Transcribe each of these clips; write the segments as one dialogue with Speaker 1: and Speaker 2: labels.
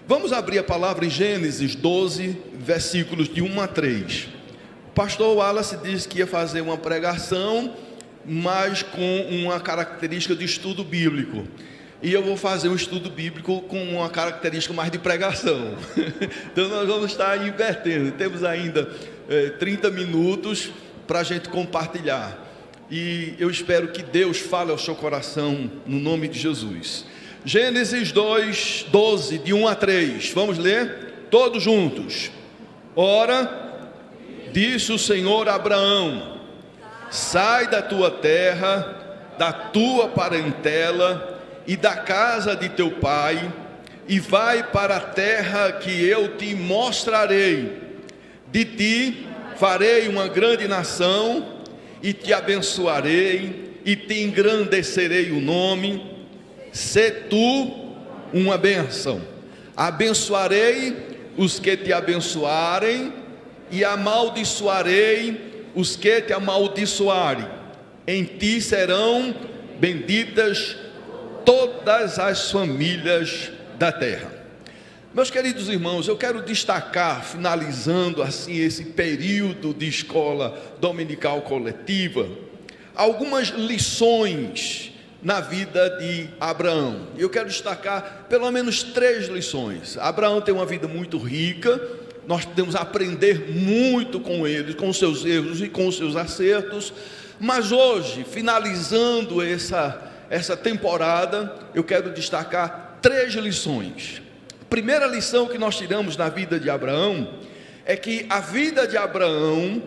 Speaker 1: Vamos abrir a palavra em Gênesis 12, versículos de 1 a 3. O pastor Wallace disse que ia fazer uma pregação, mas com uma característica de estudo bíblico. E eu vou fazer um estudo bíblico com uma característica mais de pregação. Então nós vamos estar invertendo. Temos ainda 30 minutos para a gente compartilhar. E eu espero que Deus fale ao seu coração, no nome de Jesus. Gênesis 2, 12, de 1 a 3. Vamos ler? Todos juntos. Ora, disse o Senhor a Abraão: sai da tua terra, da tua parentela e da casa de teu pai, e vai para a terra que eu te mostrarei. De ti farei uma grande nação, e te abençoarei, e te engrandecerei o nome. Sê tu uma bênção. Abençoarei os que te abençoarem, e amaldiçoarei os que te amaldiçoarem. Em ti serão benditas todas as famílias da terra. Meus queridos irmãos, eu quero destacar, finalizando assim esse período de escola dominical coletiva, algumas lições na vida de Abraão. Eu quero destacar pelo menos 3 lições. Abraão tem uma vida muito rica, nós podemos aprender muito com ele, com os seus erros e com os seus acertos, mas hoje, finalizando essa temporada, eu quero destacar 3 lições. A primeira lição que nós tiramos na vida de Abraão é que a vida de Abraão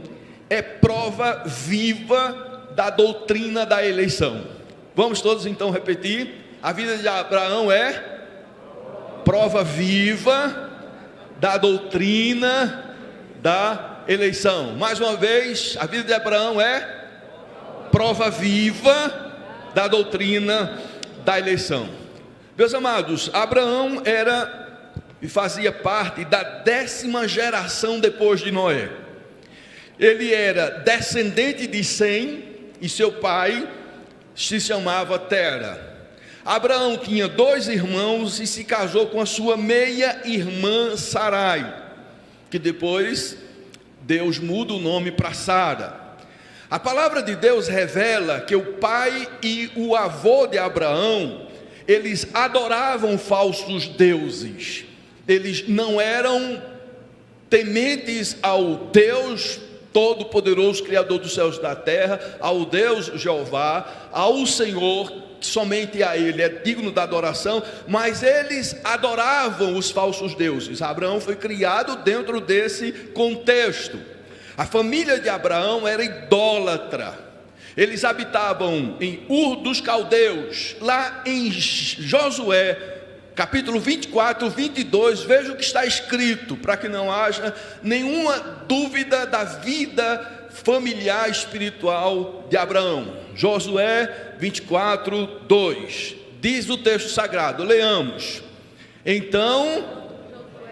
Speaker 1: é prova viva da doutrina da eleição. Vamos todos então repetir: a vida de Abraão é prova viva da doutrina da eleição. Mais uma vez, a vida de Abraão é prova viva da doutrina da eleição. Meus amados, Abraão era e fazia parte da 10ª geração depois de Noé. Ele era descendente de Sem, e seu pai se chamava Tera. Abraão tinha 2 irmãos e se casou com a sua meia-irmã Sarai, que depois Deus muda o nome para Sara. A palavra de Deus revela que o pai e o avô de Abraão, eles adoravam falsos deuses. Eles não eram tementes ao Deus Todo-Poderoso, Criador dos céus e da terra, ao Deus Jeová, ao Senhor, somente a Ele é digno da adoração, mas eles adoravam os falsos deuses. Abraão foi criado dentro desse contexto. A família de Abraão era idólatra. Eles habitavam em Ur dos Caldeus, lá em Josué, capítulo 24, 22, veja o que está escrito, para que não haja nenhuma dúvida da vida familiar espiritual de Abraão. Josué 24, 2, diz o texto sagrado, leamos: então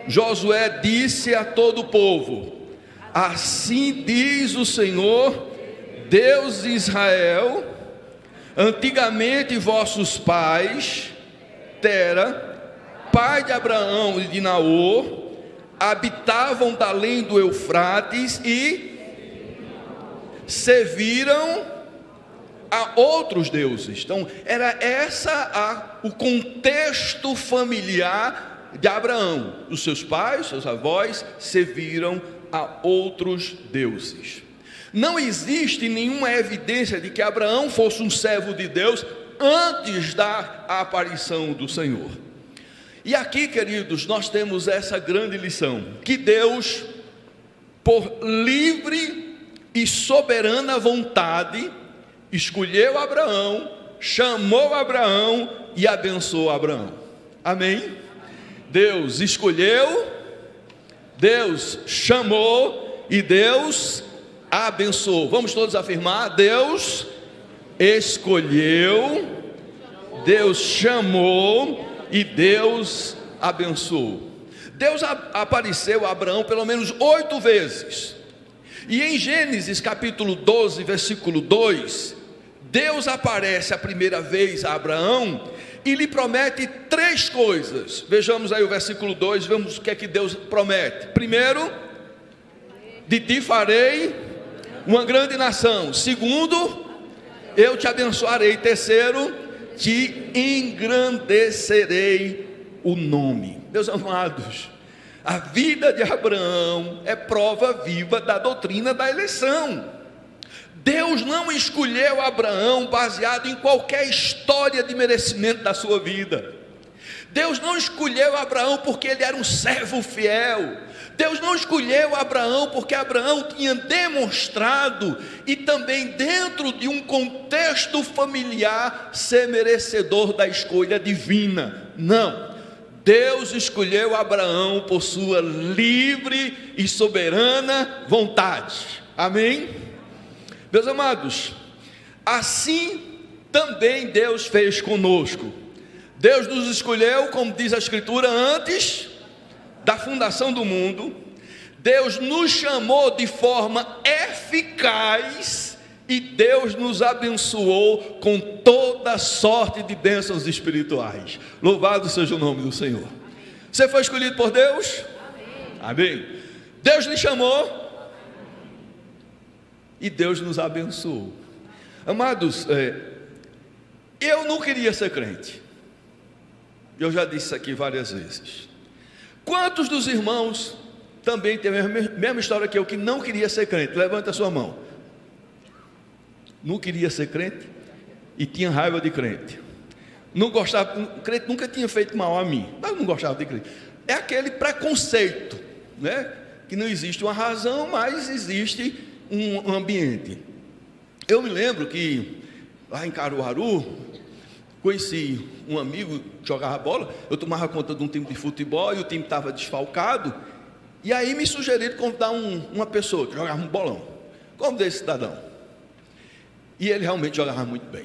Speaker 1: Josué disse a todo o povo: assim diz o Senhor, Deus de Israel, antigamente vossos pais, Tera, pai de Abraão e de Naor, habitavam da além do Eufrates e serviram a outros deuses. Então era o contexto familiar de Abraão. Os seus pais, seus avós serviram a outros deuses. Não existe nenhuma evidência de que Abraão fosse um servo de Deus antes da aparição do Senhor. E aqui, queridos, nós temos essa grande lição, que Deus, por livre e soberana vontade, escolheu Abraão, chamou Abraão e abençoou Abraão. Amém? Deus escolheu, Deus chamou e Deus abençoou. Vamos todos afirmar: Deus escolheu, Deus chamou e Deus abençoou. Deus apareceu a Abraão pelo menos 8 vezes. E em Gênesis capítulo 12, versículo 2, Deus aparece a primeira vez a Abraão e lhe promete 3 coisas. Vejamos aí o versículo 2, vemos o que é que Deus promete. Primeiro, de ti farei uma grande nação. Segundo, eu te abençoarei. Terceiro, te engrandecerei o nome. Meus amados, a vida de Abraão é prova viva da doutrina da eleição. Deus não escolheu Abraão baseado em qualquer história de merecimento da sua vida. Deus não escolheu Abraão porque ele era um servo fiel. Deus não escolheu Abraão porque Abraão tinha demonstrado, e também dentro de um contexto familiar, ser merecedor da escolha divina. Não. Deus escolheu Abraão por sua livre e soberana vontade. Amém? Meus amados, assim também Deus fez conosco. Deus nos escolheu, como diz a Escritura, antes da fundação do mundo. Deus nos chamou de forma eficaz e Deus nos abençoou com toda sorte de bênçãos espirituais. Louvado seja o nome do Senhor. Você foi escolhido por Deus? Amém. Amém. Deus lhe chamou e Deus nos abençoou. Amados, eu não queria ser crente. Eu já disse isso aqui várias vezes. Quantos dos irmãos também têm a mesma história que eu, que não queria ser crente? Levanta a sua mão. Não queria ser crente e tinha raiva de crente. Não gostava, crente nunca tinha feito mal a mim, mas não gostava de crente. É aquele preconceito, né? Que não existe uma razão, mas existe um ambiente. Eu me lembro que lá em Caruaru, conheci um amigo que jogava bola. Eu tomava conta de um time de futebol e o time estava desfalcado. E aí me sugeriram convidar uma pessoa que jogava um bolão. Convidei esse cidadão. E ele realmente jogava muito bem.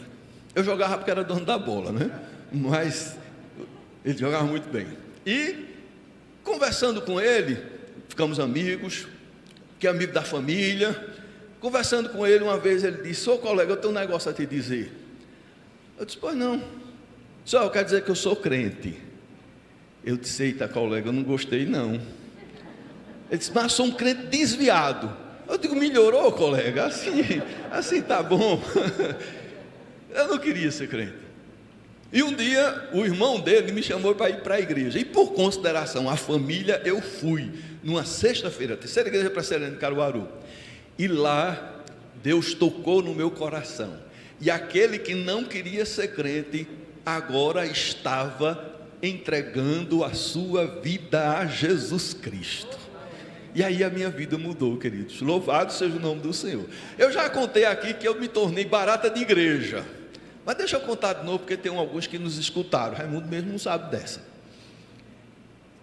Speaker 1: Eu jogava porque era dono da bola, né? Mas ele jogava muito bem. E conversando com ele, ficamos amigos, que é amigo da família. Conversando com ele uma vez, ele disse: ô colega, eu tenho um negócio a te dizer. Eu disse: pois não. Só eu quero dizer que eu sou crente. Eu disse: eita colega, eu não gostei não. Ele disse: mas sou um crente desviado. Eu digo: melhorou colega, assim tá bom. Eu não queria ser crente. E um dia o irmão dele me chamou para ir para a igreja. E por consideração à família, eu fui numa sexta-feira, a terceira igreja presbiteriana de Caruaru. E lá Deus tocou no meu coração. E aquele que não queria ser crente, agora estava entregando a sua vida a Jesus Cristo. E aí a minha vida mudou, queridos. Louvado seja o nome do Senhor. Eu já contei aqui que eu me tornei barata de igreja. Mas deixa eu contar de novo, porque tem alguns que nos escutaram. Raimundo mesmo não sabe dessa.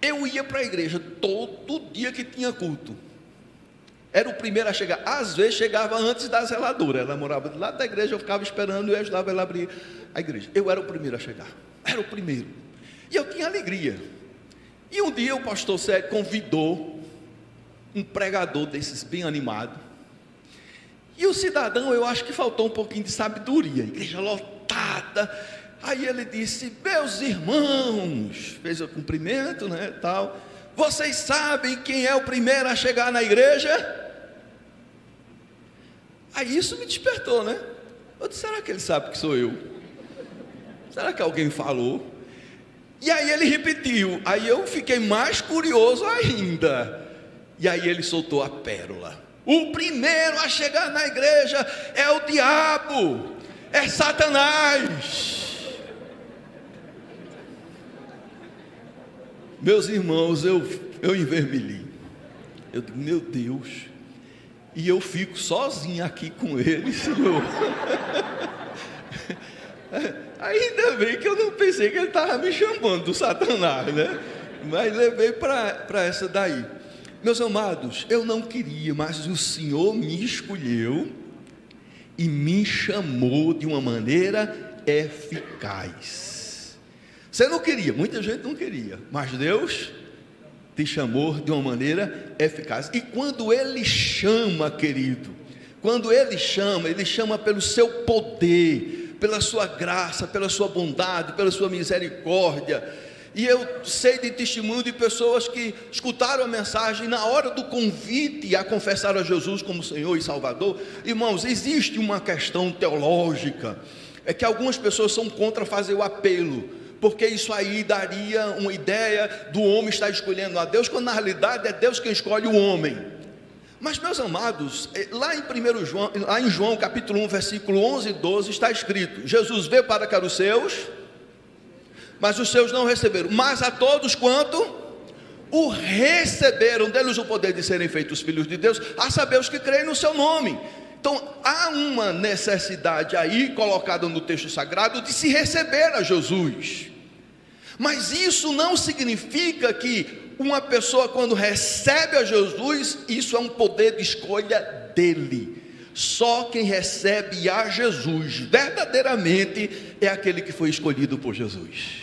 Speaker 1: Eu ia para a igreja todo dia que tinha culto. Era o primeiro a chegar. Às vezes chegava antes da zeladora. Ela morava do lado da igreja, eu ficava esperando e ajudava ela a abrir a igreja. Eu era o primeiro a chegar. Era o primeiro. E eu tinha alegria. E um dia o pastor Sérgio convidou um pregador desses bem animado. E o cidadão, eu acho que faltou um pouquinho de sabedoria. Igreja lotada. Aí ele disse: meus irmãos, fez o cumprimento, né, tal. Vocês sabem quem é o primeiro a chegar na igreja? Aí isso me despertou, né? Eu disse: será que ele sabe que sou eu? Será que alguém falou? E aí ele repetiu. Aí eu fiquei mais curioso ainda. E aí ele soltou a pérola: o primeiro a chegar na igreja é o diabo, é Satanás. Meus irmãos, eu envermelhei. Eu digo: meu Deus. E eu fico sozinho aqui com ele, Senhor. Ainda bem que eu não pensei que ele estava me chamando do Satanás, né? Mas levei para essa daí. Meus amados, eu não queria, mas o Senhor me escolheu e me chamou de uma maneira eficaz. Você não queria, muita gente não queria, mas Deus te chamou de uma maneira eficaz. E quando Ele chama, querido, quando Ele chama pelo seu poder, pela sua graça, pela sua bondade, pela sua misericórdia. E eu sei de testemunho de pessoas que escutaram a mensagem na hora do convite a confessar a Jesus como Senhor e Salvador. Irmãos, existe uma questão teológica, é que algumas pessoas são contra fazer o apelo, porque isso aí daria uma ideia do homem estar escolhendo a Deus, quando na realidade é Deus quem escolhe o homem. Mas, meus amados, lá em João capítulo 1, versículo 11 e 12, está escrito: Jesus veio para cá os seus, mas os seus não receberam. Mas a todos quanto o receberam, deles o poder de serem feitos filhos de Deus, a saber os que creem no seu nome. Então, há uma necessidade aí, colocada no texto sagrado, de se receber a Jesus. Mas isso não significa que uma pessoa, quando recebe a Jesus, isso é um poder de escolha dele. Só quem recebe a Jesus verdadeiramente é aquele que foi escolhido por Jesus,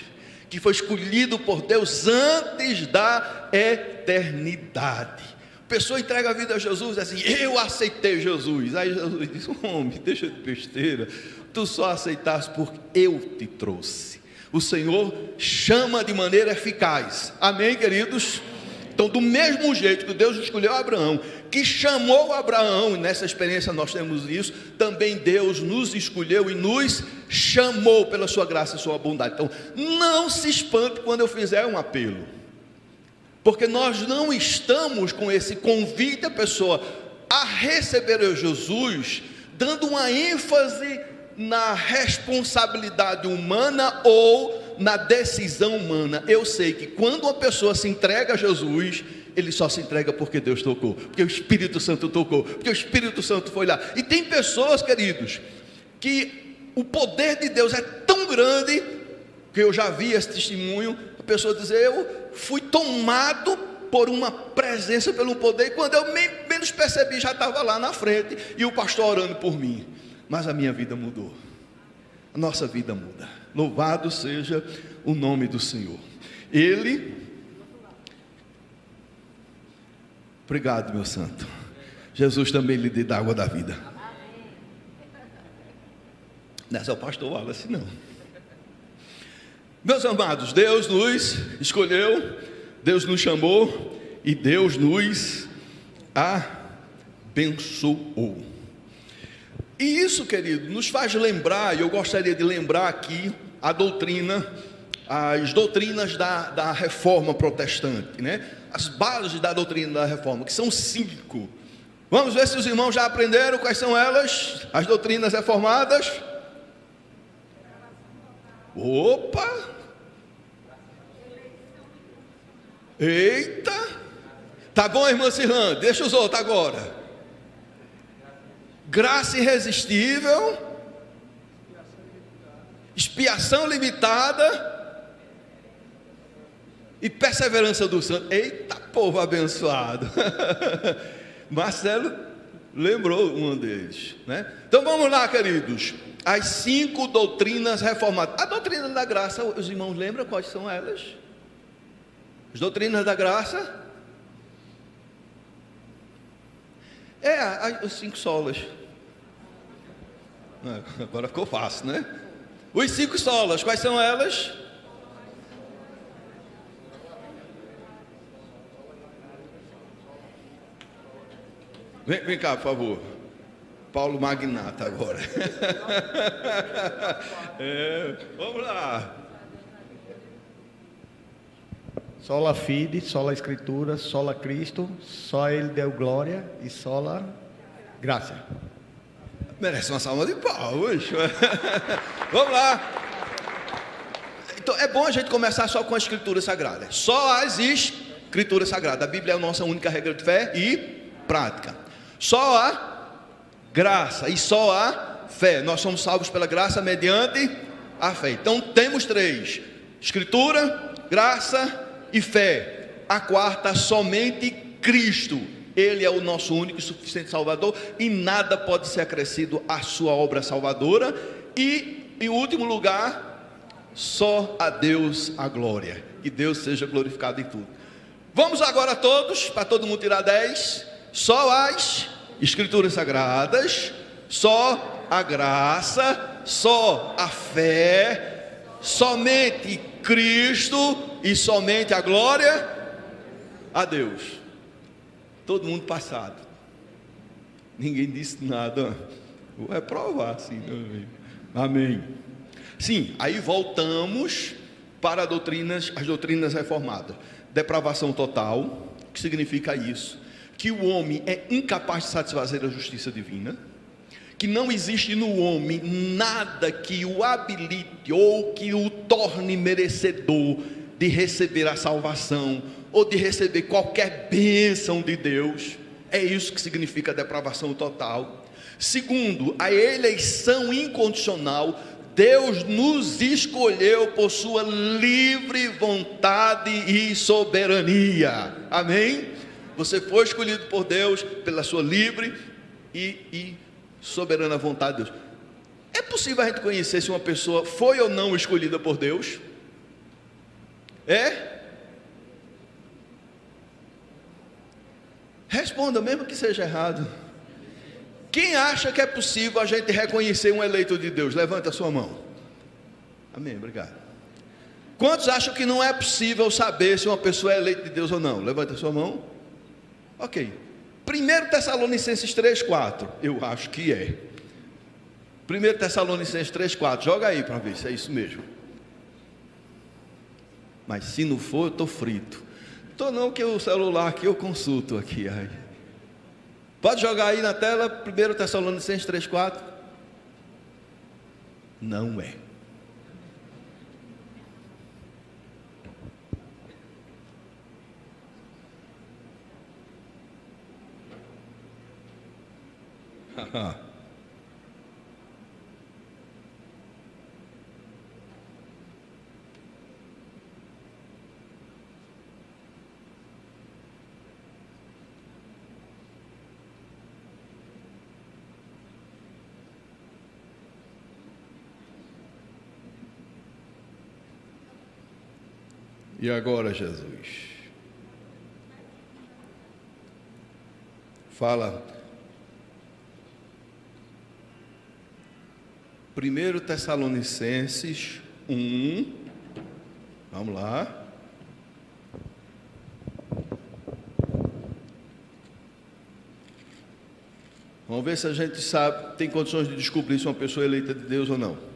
Speaker 1: que foi escolhido por Deus antes da eternidade. A pessoa entrega a vida a Jesus, é assim: eu aceitei Jesus. Aí Jesus diz: homem, deixa de besteira, tu só aceitaste porque eu te trouxe. O Senhor chama de maneira eficaz, amém, queridos? Então, do mesmo jeito que Deus escolheu Abraão, que chamou Abraão, e nessa experiência nós temos isso, também Deus nos escolheu e nos chamou pela sua graça e sua bondade. Então, não se espante quando eu fizer um apelo, porque nós não estamos com esse convite à pessoa a receber a Jesus, dando uma ênfase na responsabilidade humana ou na decisão humana. Eu sei que quando uma pessoa se entrega a Jesus, ele só se entrega porque Deus tocou, porque o Espírito Santo tocou, porque o Espírito Santo foi lá. E tem pessoas, queridos, que o poder de Deus é tão grande, que eu já vi esse testemunho, a pessoa dizer: eu fui tomado por uma presença, pelo poder, e quando eu menos percebi, já estava lá na frente, e o pastor orando por mim. Mas a minha vida mudou, a nossa vida muda. Louvado seja o nome do Senhor. Obrigado, meu santo. Jesus também lhe deu da água da vida. Não é só o pastor Wallace, não. Meus amados, Deus nos escolheu, Deus nos chamou e Deus nos abençoou. E isso, querido, nos faz lembrar, e eu gostaria de lembrar aqui as doutrinas da reforma protestante, né? As bases da doutrina da reforma, que são 5. Vamos ver se os irmãos já aprenderam quais são elas, as doutrinas reformadas. Opa! Eita! Tá bom, irmã Cirlã, deixa os outros agora. Graça irresistível, expiação limitada e perseverança do santo. Eita, povo abençoado. Marcelo lembrou um deles, né? Então vamos lá, queridos, as 5 doutrinas reformadas. A doutrina da graça, os irmãos lembram quais são elas? As doutrinas da graça os 5 solas. Agora ficou fácil, né? Os 5 solas, quais são elas? Vem cá, por favor. Paulo Magnata agora. Vamos lá.
Speaker 2: Sola Fide, sola Escritura, sola Cristo, só Ele deu glória e sola graça.
Speaker 1: Merece uma salva de palmas. Vamos lá. Então é bom a gente começar só com a Escritura Sagrada. Só as Escrituras Sagradas. A Bíblia é a nossa única regra de fé e prática. Só a graça e só a fé. Nós somos salvos pela graça mediante a fé. Então temos 3: Escritura, graça e fé. A quarta, somente Cristo. Ele é o nosso único e suficiente Salvador, e nada pode ser acrescido à sua obra salvadora. E em último lugar, só a Deus a glória. Que Deus seja glorificado em tudo. Vamos agora todos, para todo mundo tirar 10. Só as Escrituras Sagradas, só a graça só a fé, somente Cristo e somente a glória a Deus. Todo mundo passado. Ninguém disse nada. Vou reprovar, sim. Amém. Sim, aí voltamos para as doutrinas reformadas. Depravação total, o que significa isso? Que o homem é incapaz de satisfazer a justiça divina, que não existe no homem nada que o habilite ou que o torne merecedor de receber a salvação ou de receber qualquer bênção de Deus. É isso que significa depravação total. Segundo, a eleição incondicional. Deus nos escolheu por sua livre vontade e soberania. Amém? Você foi escolhido por Deus pela sua livre e soberana vontade de Deus. É possível a gente conhecer se uma pessoa foi ou não escolhida por Deus? É? Responda, mesmo que seja errado. Quem acha que é possível a gente reconhecer um eleito de Deus? Levanta a sua mão. Amém, obrigado. Quantos acham que não é possível saber se uma pessoa é eleita de Deus ou não? Levanta a sua mão. Ok. 1 Tessalonicenses 3,4. Eu acho que é. 1 Tessalonicenses 3,4. Joga aí para ver se é isso mesmo. Mas se não for, eu estou frito. Estou não, que o celular aqui eu consulto aqui. Ai. Pode jogar aí na tela, 1 Tessalonicenses 3,4. Não é. E agora, Jesus? Fala. 1 Tessalonicenses 1. Vamos lá. Vamos ver se a gente sabe, tem condições de descobrir se uma pessoa é eleita de Deus ou não.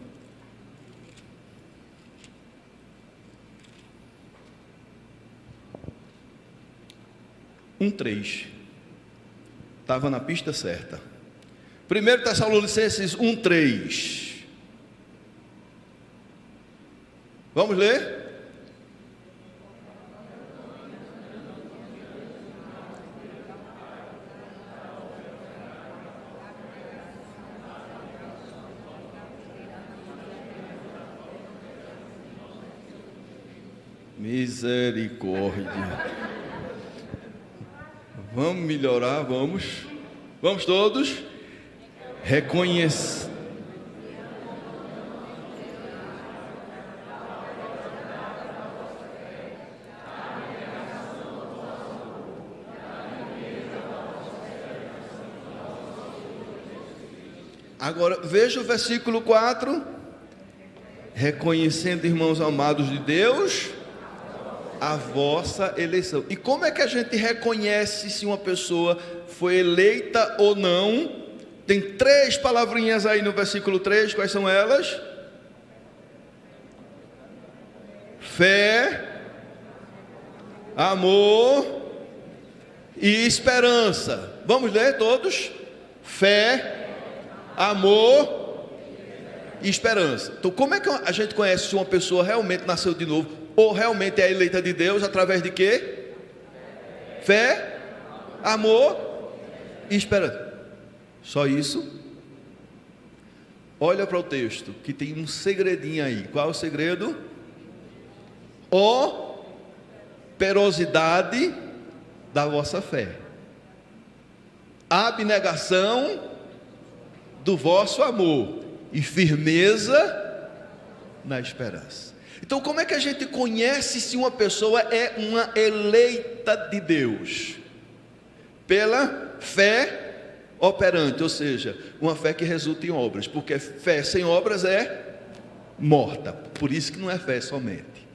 Speaker 1: 1:3. Estava na pista certa. 1 Tessalonicenses 1:3. Vamos ler? Misericórdia. Vamos melhorar, vamos. Vamos todos. Reconhecer. Agora, veja o versículo 4. Reconhecendo, irmãos amados de Deus, a vossa eleição. E como é que a gente reconhece se uma pessoa foi eleita ou não? Tem 3 palavrinhas aí no versículo 3, quais são elas? Fé, amor e esperança. Vamos ler todos? Fé, amor e esperança. Então, como é que a gente conhece se uma pessoa realmente nasceu de novo ou realmente é eleita de Deus? Através de quê? Fé, amor e esperança. Só isso? Olha para o texto, que tem um segredinho aí. Qual é o segredo? Operosidade da vossa fé, abnegação do vosso amor e firmeza na esperança. Então, como é que a gente conhece se uma pessoa é uma eleita de Deus? Pela fé, operante, ou seja, uma fé que resulta em obras, porque fé sem obras é morta, por isso que não é fé somente.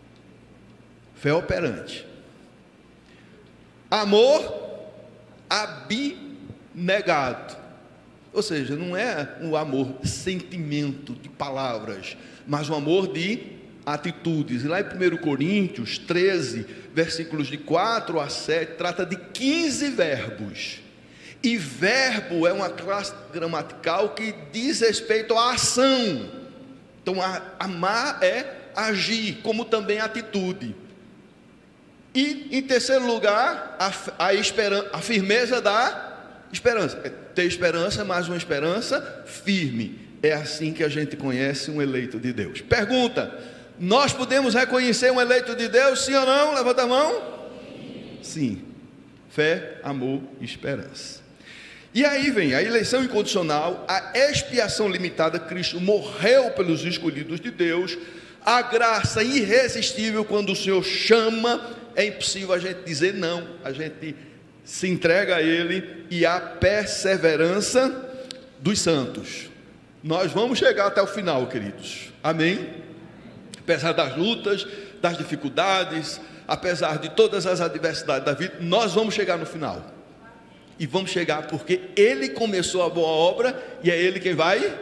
Speaker 1: Fé operante. Amor abnegado, ou seja, não é um amor sentimento de palavras, mas um amor de atitudes. E lá em 1 Coríntios 13, versículos de 4 a 7, trata de 15 verbos. E verbo é uma classe gramatical que diz respeito à ação. Então, amar é agir, como também atitude. E, em terceiro lugar, a firmeza da esperança. Ter esperança, mas uma esperança firme. É assim que a gente conhece um eleito de Deus. Pergunta: nós podemos reconhecer um eleito de Deus, sim ou não? Levanta a mão. Sim. Fé, amor e esperança. E aí vem a eleição incondicional, a expiação limitada. Cristo morreu pelos escolhidos de Deus, a graça irresistível quando o Senhor chama, é impossível a gente dizer não, a gente se entrega a Ele, e a perseverança dos santos. Nós vamos chegar até o final, queridos, amém? Apesar das lutas, das dificuldades, apesar de todas as adversidades da vida, nós vamos chegar no final. E vamos chegar porque Ele começou a boa obra e é Ele quem vai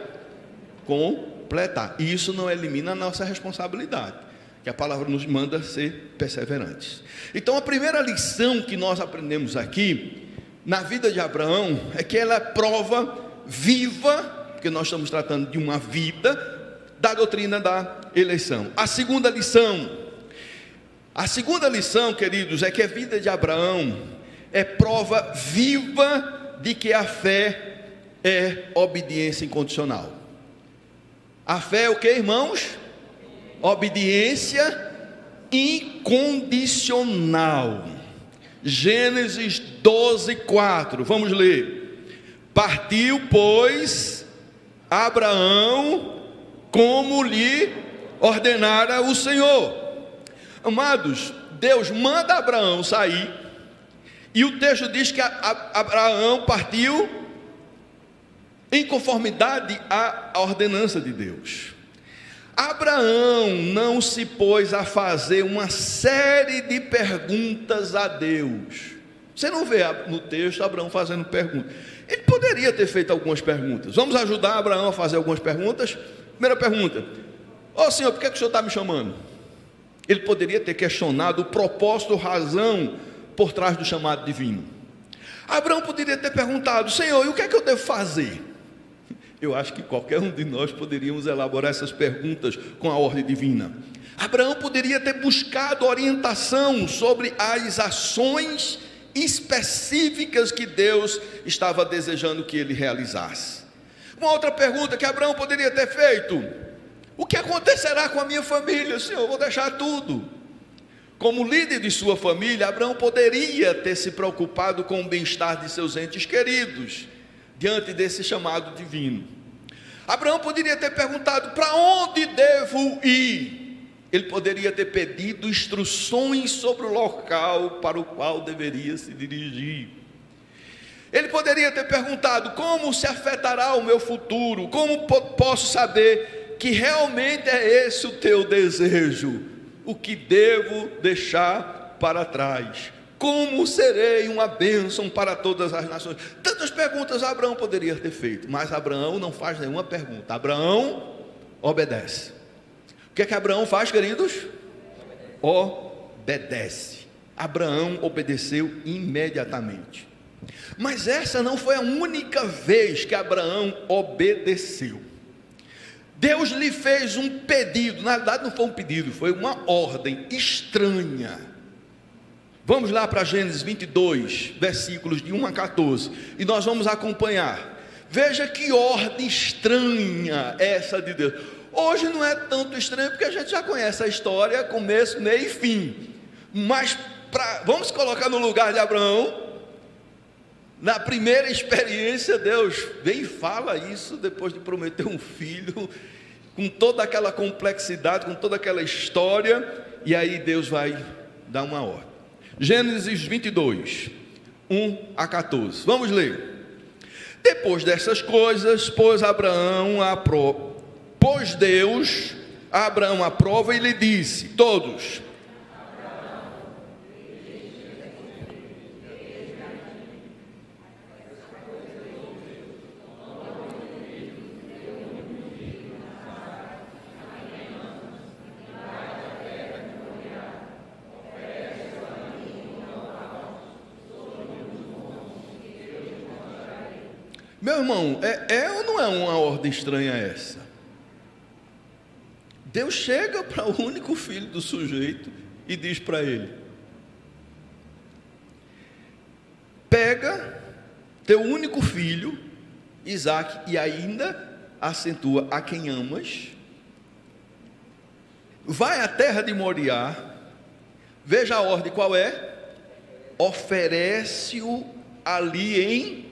Speaker 1: completar. E isso não elimina a nossa responsabilidade, que a palavra nos manda ser perseverantes. Então, a primeira lição que nós aprendemos aqui na vida de Abraão é que ela é prova viva, porque nós estamos tratando de uma vida, da doutrina da eleição. A segunda lição, queridos, é que a vida de Abraão é prova viva de que a fé é obediência incondicional. A fé é o que, irmãos? Obediência incondicional. Gênesis 12:4, vamos ler. Partiu, pois, Abraão como lhe ordenara o Senhor. Amados, Deus manda Abraão sair, e o texto diz que Abraão partiu em conformidade à ordenança de Deus. Abraão não se pôs a fazer uma série de perguntas a Deus. Você não vê no texto Abraão fazendo perguntas. Ele poderia ter feito algumas perguntas. Vamos ajudar Abraão a fazer algumas perguntas? Primeira pergunta: ó Senhor, por que o Senhor está me chamando? Ele poderia ter questionado o propósito, razão por trás do chamado divino. Abraão poderia ter perguntado: Senhor, e o que é que eu devo fazer? Eu acho que qualquer um de nós poderíamos elaborar essas perguntas com a ordem divina. Abraão poderia ter buscado orientação sobre as ações específicas que Deus estava desejando que ele realizasse. Uma outra pergunta que Abraão poderia ter feito: o que acontecerá com a minha família? Senhor, eu vou deixar tudo. Como líder de sua família, Abraão poderia ter se preocupado com o bem-estar de seus entes queridos, diante desse chamado divino. Abraão poderia ter perguntado: para onde devo ir? Ele poderia ter pedido instruções sobre o local para o qual deveria se dirigir. Ele poderia ter perguntado: como se afetará o meu futuro? Como posso saber que realmente é esse o teu desejo? O que devo deixar para trás? Como serei uma bênção para todas as nações? Tantas perguntas Abraão poderia ter feito, mas Abraão não faz nenhuma pergunta. Abraão obedece. O que é que Abraão faz, queridos? Obedece. Abraão obedeceu imediatamente. Mas essa não foi a única vez que Abraão obedeceu. Deus lhe fez um pedido. Na verdade não foi um pedido, foi uma ordem estranha. Vamos lá para Gênesis 22, versículos de 1 a 14, e nós vamos acompanhar. Veja que ordem estranha essa de Deus. Hoje não é tanto estranho, porque a gente já conhece a história, começo, meio e fim. Mas vamos colocar no lugar de Abraão. Na primeira experiência, Deus vem e fala isso, depois de prometer um filho, com toda aquela complexidade, com toda aquela história, e aí Deus vai dar uma ordem. Gênesis 22, 1 a 14, vamos ler. Depois dessas coisas, pôs Deus a Abraão à prova e lhe disse, todos: meu irmão, é ou não é uma ordem estranha essa? Deus chega para o único filho do sujeito e diz para ele: pega teu único filho, Isaque, e ainda acentua: a quem amas, vai à terra de Moriá. Veja a ordem qual é: oferece-o ali em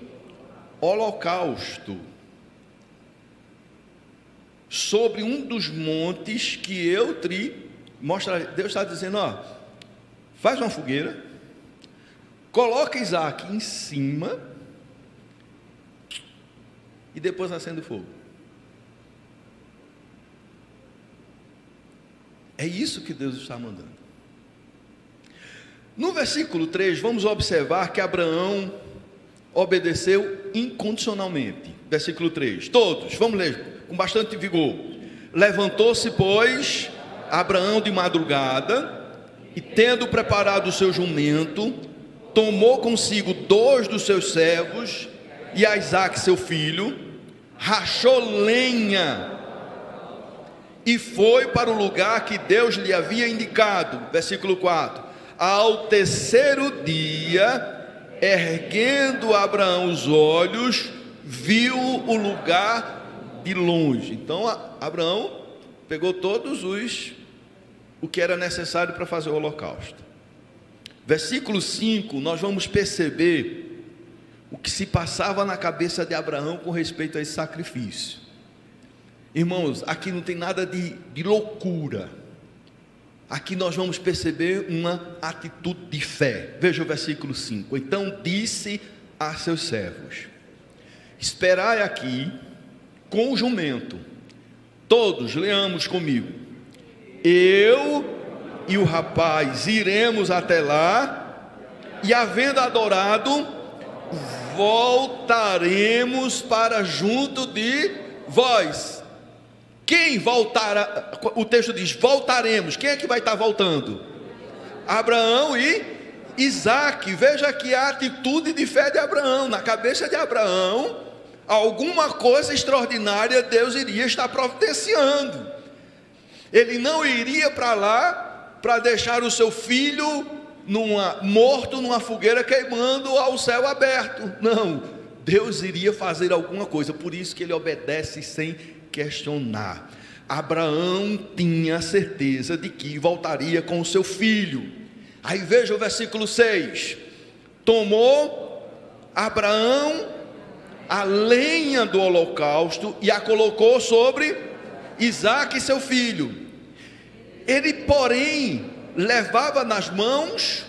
Speaker 1: holocausto, sobre um dos montes que eu te mostrarei. Deus está dizendo: ó, faz uma fogueira, coloca Isaque em cima e depois acende o fogo. É isso que Deus está mandando. No versículo 3, vamos observar que Abraão obedeceu incondicionalmente. Versículo 3, todos, vamos ler com bastante vigor. Levantou-se, pois, Abraão de madrugada, e tendo preparado o seu jumento, tomou consigo 2 dos seus servos e a Isaque seu filho, rachou lenha e foi para o lugar que Deus lhe havia indicado. Versículo 4, ao terceiro dia, erguendo Abraão os olhos, viu o lugar de longe. Então Abraão pegou todos o que era necessário para fazer o holocausto. Versículo 5, nós vamos perceber o que se passava na cabeça de Abraão com respeito a esse sacrifício. Irmãos, aqui não tem nada de loucura. Aqui nós vamos perceber uma atitude de fé. Veja o versículo 5. Então disse a seus servos: esperai aqui com o jumento. Todos, leamos comigo. Eu e o rapaz iremos até lá, e havendo adorado, voltaremos para junto de vós. Quem voltará? O texto diz: voltaremos. Quem é que vai estar voltando? Abraão e Isaque. Veja aqui a atitude de fé de Abraão. Na cabeça de Abraão, alguma coisa extraordinária Deus iria estar providenciando. Ele não iria para lá para deixar o seu filho morto numa fogueira queimando ao céu aberto. Não, Deus iria fazer alguma coisa. Por isso que ele obedece sem questionar. Abraão tinha certeza de que voltaria com o seu filho. Aí veja o versículo 6. Tomou Abraão a lenha do holocausto e a colocou sobre Isaque seu filho. Ele, porém, levava nas mãos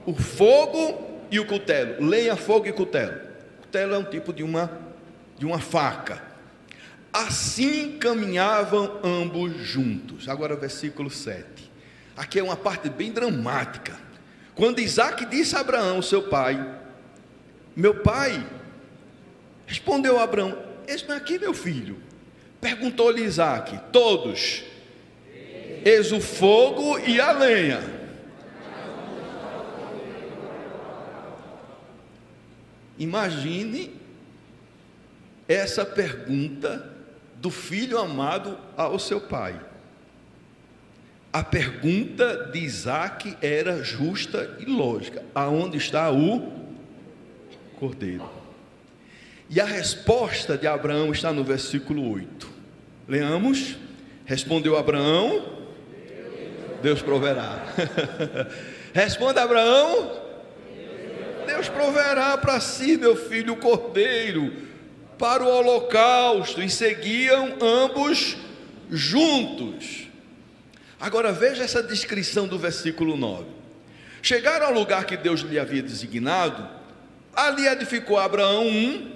Speaker 1: o fogo e o cutelo. Lenha, fogo e cutelo. Cutelo é um tipo de uma faca. Assim caminhavam ambos juntos. Agora versículo 7. Aqui é uma parte bem dramática. Quando Isaque disse a Abraão, seu pai: meu pai, respondeu Abraão: eis-me aqui, meu filho. Perguntou-lhe Isaque: todos, eis o fogo e a lenha. Imagine essa pergunta do filho amado ao seu pai. A pergunta de Isaque era justa e lógica: aonde está o cordeiro? E a resposta de Abraão está no versículo 8. Leamos. Respondeu Abraão: Deus proverá. Responde Abraão: Deus proverá para si, meu filho, o cordeiro para o holocausto. E seguiam ambos juntos. Agora veja essa descrição do versículo 9. Chegaram ao lugar que Deus lhe havia designado. Ali edificou Abraão um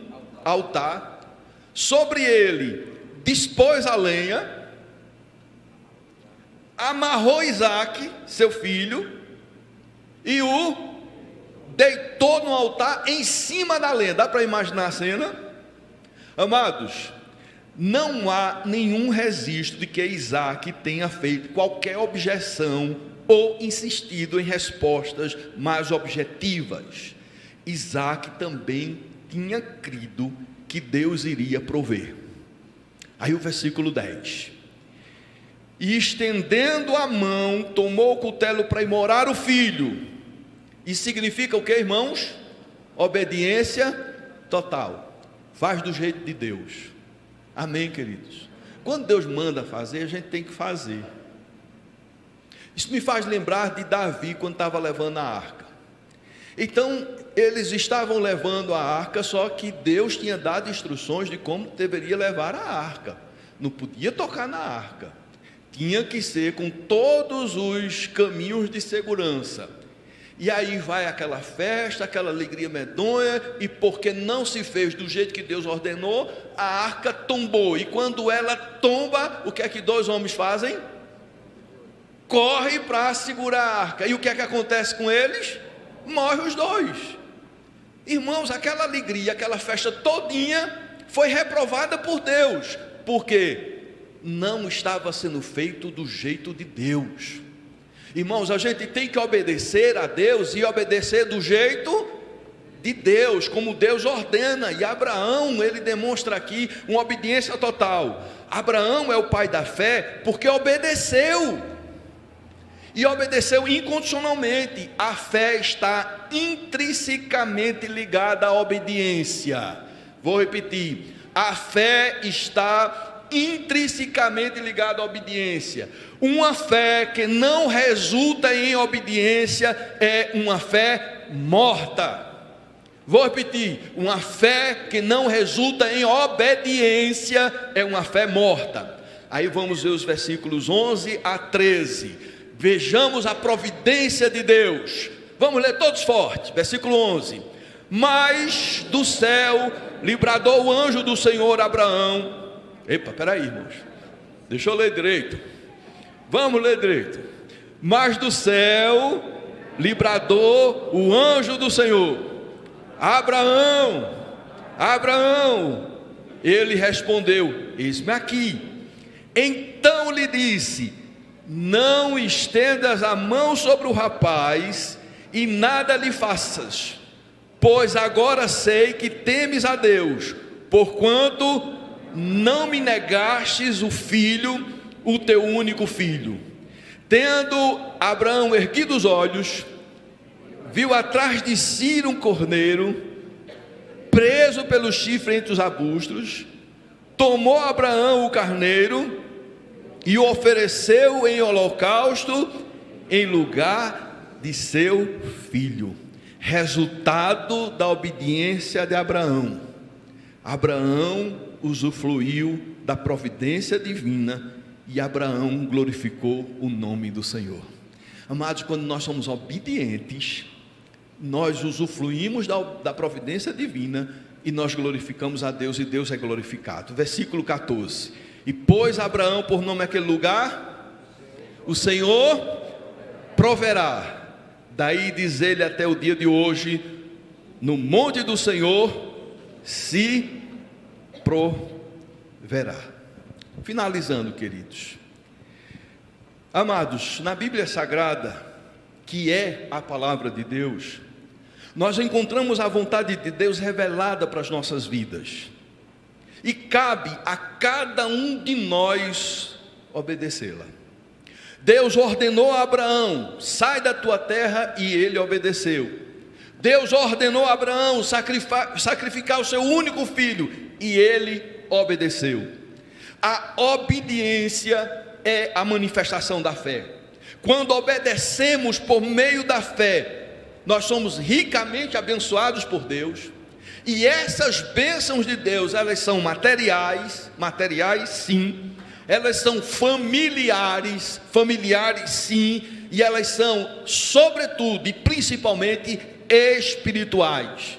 Speaker 1: altar, sobre ele dispôs a lenha, amarrou Isaque, seu filho, e o deitou no altar em cima da lenha. Dá para imaginar a cena? Amados, não há nenhum registro de que Isaque tenha feito qualquer objeção ou insistido em respostas mais objetivas. Isaque também tinha crido que Deus iria prover. Aí o versículo 10: e estendendo a mão, tomou o cutelo para imorar o filho. E significa o que, irmãos? Obediência total. Faz do jeito de Deus. Amém, queridos? Quando Deus manda fazer, a gente tem que fazer. Isso me faz lembrar de Davi quando estava levando a arca. Então, eles estavam levando a arca, só que Deus tinha dado instruções de como deveria levar a arca. Não podia tocar na arca. Tinha que ser com todos os caminhos de segurança. E aí vai aquela festa, aquela alegria medonha, e porque não se fez do jeito que Deus ordenou, a arca tombou. E quando ela tomba, o que é que dois homens fazem? Corre para segurar a arca. E o que é que acontece com eles? Morrem os dois. Irmãos, aquela alegria, aquela festa todinha foi reprovada por Deus. Por quê? Não estava sendo feito do jeito de Deus. Irmãos, a gente tem que obedecer a Deus e obedecer do jeito de Deus, como Deus ordena. E Abraão, ele demonstra aqui uma obediência total. Abraão é o pai da fé porque obedeceu. E obedeceu incondicionalmente. A fé está intrinsecamente ligada à obediência. Vou repetir. A fé está intrinsecamente ligada à obediência. Uma fé que não resulta em obediência é uma fé morta. Vou repetir, uma fé que não resulta em obediência é uma fé morta. Aí vamos ver os versículos 11 a 13. Vejamos a providência de Deus. Vamos ler todos fortes. Versículo 11: mas do céu lhe bradou o anjo do Senhor a Abraão. Epa, peraí, irmãos, deixa eu ler direito. Vamos ler direito. Mas do céu lhe bradou o anjo do Senhor: Abraão, Abraão. Ele respondeu: eis-me aqui. Então lhe disse: não estendas a mão sobre o rapaz e nada lhe faças, pois agora sei que temes a Deus, porquanto não me negastes o filho, o teu único filho. Tendo Abraão erguido os olhos, viu atrás de si um cordeiro, preso pelo chifre entre os arbustos. Tomou Abraão o carneiro e o ofereceu em holocausto em lugar de seu filho. Resultado da obediência de Abraão. Abraão usufruiu da providência divina e Abraão glorificou o nome do Senhor. Amados, quando nós somos obedientes, nós usufruímos da providência divina e nós glorificamos a Deus e Deus é glorificado. Versículo 14: e pôs Abraão por nome aquele lugar: o Senhor proverá. Daí diz ele até o dia de hoje: no monte do Senhor se proverá. Finalizando, queridos, amados, na Bíblia Sagrada, que é a palavra de Deus, nós encontramos a vontade de Deus revelada para as nossas vidas, e cabe a cada um de nós obedecê-la. Deus ordenou a Abraão: sai da tua terra, e ele obedeceu. Deus ordenou a Abraão sacrificar o seu único filho, e ele obedeceu. A obediência é a manifestação da fé. Quando obedecemos por meio da fé, nós somos ricamente abençoados por Deus. E essas bênçãos de Deus, elas são materiais sim. Elas são familiares sim. E elas são, sobretudo e principalmente, espirituais.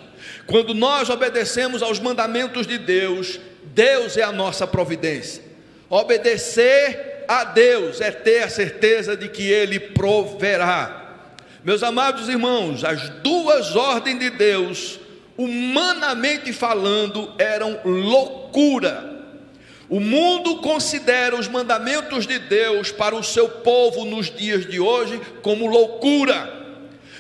Speaker 1: Quando nós obedecemos aos mandamentos de Deus, Deus é a nossa providência. Obedecer a Deus é ter a certeza de que Ele proverá. Meus amados irmãos, as duas ordens de Deus, humanamente falando, eram loucura. O mundo considera os mandamentos de Deus para o seu povo nos dias de hoje como loucura.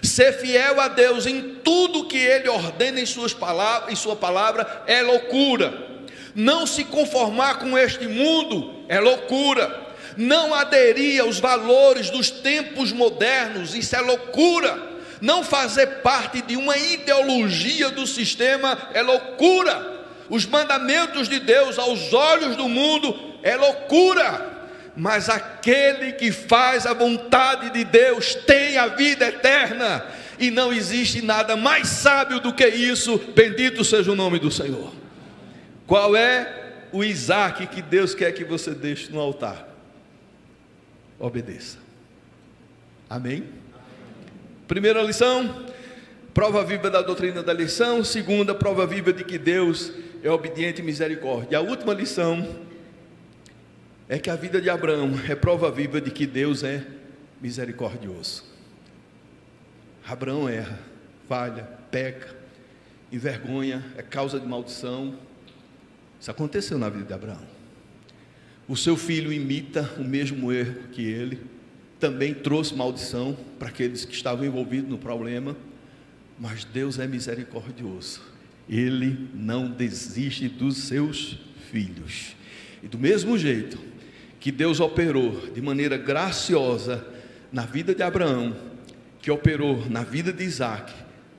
Speaker 1: Ser fiel a Deus em tudo que Ele ordena em sua palavra é loucura. Não se conformar com este mundo é loucura. Não aderir aos valores dos tempos modernos, isso é loucura. Não fazer parte de uma ideologia do sistema é loucura. Os mandamentos de Deus aos olhos do mundo é loucura. Mas aquele que faz a vontade de Deus tem a vida eterna. E não existe nada mais sábio do que isso. Bendito seja o nome do Senhor. Qual é o Isaac que Deus quer que você deixe no altar? Obedeça. Amém? Primeira lição, prova viva da doutrina da eleição. Segunda, prova viva de que Deus é obediente e misericórdia. E a última lição é que a vida de Abraão é prova viva de que Deus é misericordioso. Abraão erra, falha, peca, envergonha, é causa de maldição. Isso aconteceu na vida de Abraão. O seu filho imita o mesmo erro que ele, também trouxe maldição para aqueles que estavam envolvidos no problema, mas Deus é misericordioso. Ele não desiste dos seus filhos. E do mesmo jeito que Deus operou de maneira graciosa na vida de Abraão, que operou na vida de Isaac,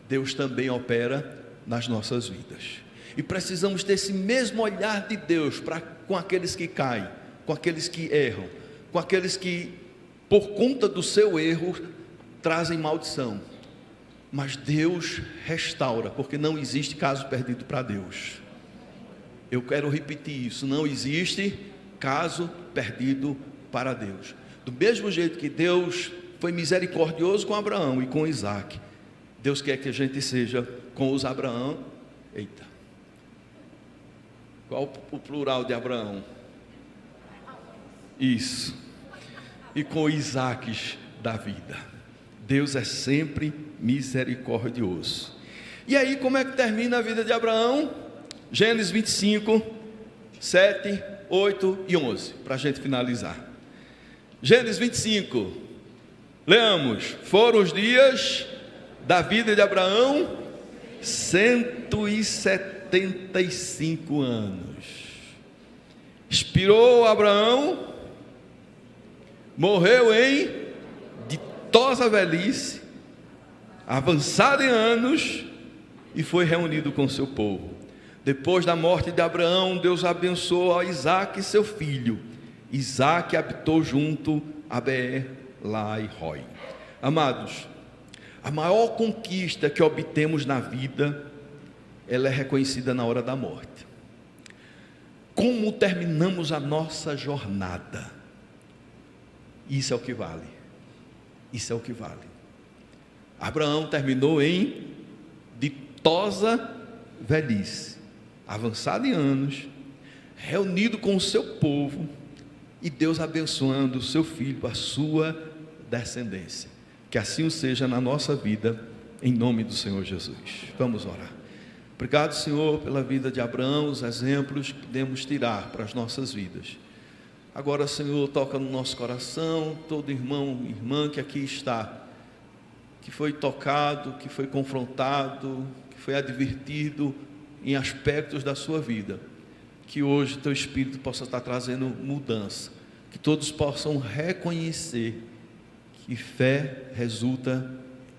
Speaker 1: Deus também opera nas nossas vidas. E precisamos ter esse mesmo olhar de Deus com aqueles que caem, com aqueles que erram, com aqueles que, por conta do seu erro, trazem maldição. Mas Deus restaura, porque não existe caso perdido para Deus. Eu quero repetir isso, não existe caso perdido para Deus. Do mesmo jeito que Deus foi misericordioso com Abraão e com Isaac, Deus quer que a gente seja com os Abraão. Eita, qual o plural de Abraão? Isso. E com Isaques da vida. Deus é sempre misericordioso. E aí, como é que termina a vida de Abraão? Gênesis 25, 7, 8 e 11, para a gente finalizar. Gênesis 25, leamos: foram os dias da vida de Abraão 175 anos. Expirou Abraão, morreu em ditosa velhice, avançado em anos, e foi reunido com seu povo. Depois da morte de Abraão, Deus abençoou a Isaque, seu filho. Isaque habitou junto a Beer-Lahai-Roi. Amados, a maior conquista que obtemos na vida, ela é reconhecida na hora da morte. Como terminamos a nossa jornada, isso é o que vale. Isso é o que vale. Abraão terminou em ditosa velhice, avançado em anos, reunido com o seu povo, e Deus abençoando o seu filho, a sua descendência. Que assim o seja na nossa vida, em nome do Senhor Jesus. Vamos orar. Obrigado, Senhor, pela vida de Abraão, os exemplos que podemos tirar para as nossas vidas. Agora, Senhor, toca no nosso coração, todo irmão e irmã que aqui está, que foi tocado, que foi confrontado, que foi advertido em aspectos da sua vida, que hoje Teu Espírito possa estar trazendo mudança, que todos possam reconhecer que fé resulta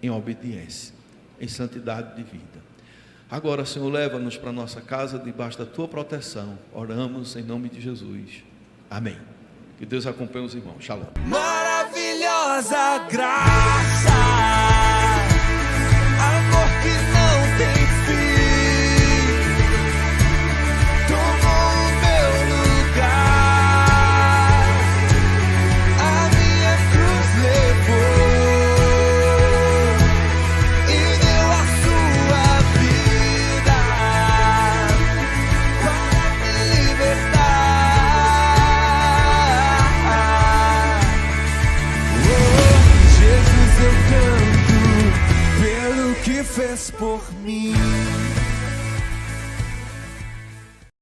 Speaker 1: em obediência, em santidade de vida. Agora, Senhor, leva-nos para a nossa casa debaixo da Tua proteção. Oramos em nome de Jesus. Amém. Que Deus acompanhe os irmãos. Shalom.
Speaker 3: Maravilhosa graça, amor que não tem fim, tomou o meu lugar, a minha cruz levou e deu a sua vida. fez por mim.